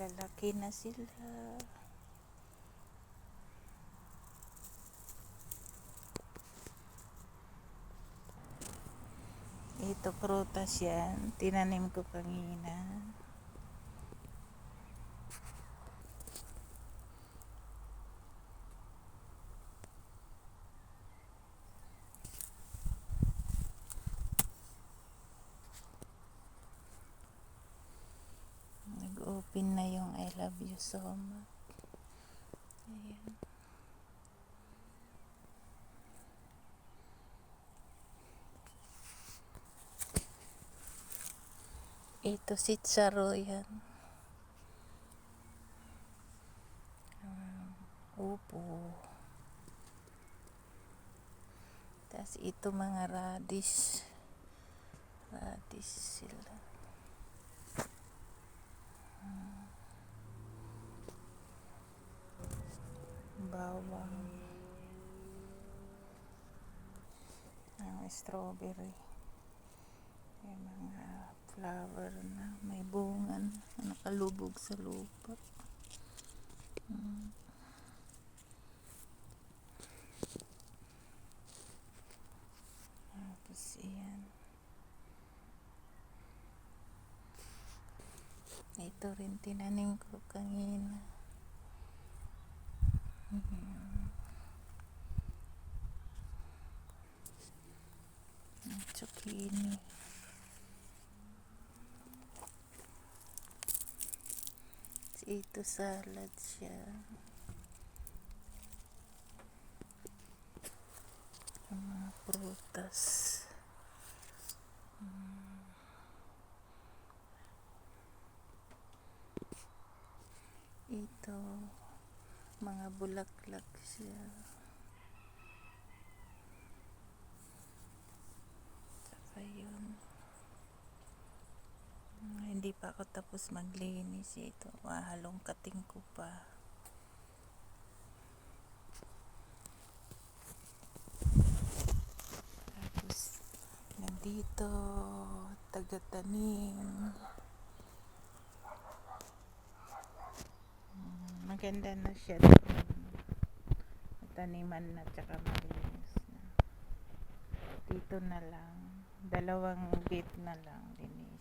Malalaki na sila. Ito prutas yan. Tinanim ko kanina. Nag-open na yung I love you so much. Ayan. Ito si Charo yan. Upo. Tapos ito mga radish. Radish sila. Bawang. Ang strawberry. May mga flower na may bunga na nakalubog sa lupa. Tapos yan. Ito rin tinanim ko kanina. Zucchini. Ito salad siya. Mga prutas. Ito mga bulaklak siya. Saka yun. Hindi pa ako tapos maglinis. Ito halong kating ko pa. Tapos nandito taga-tanim. Maganda na siya doon. Taniman na tsaka malinis na. Dito na lang. 2 bit na lang din.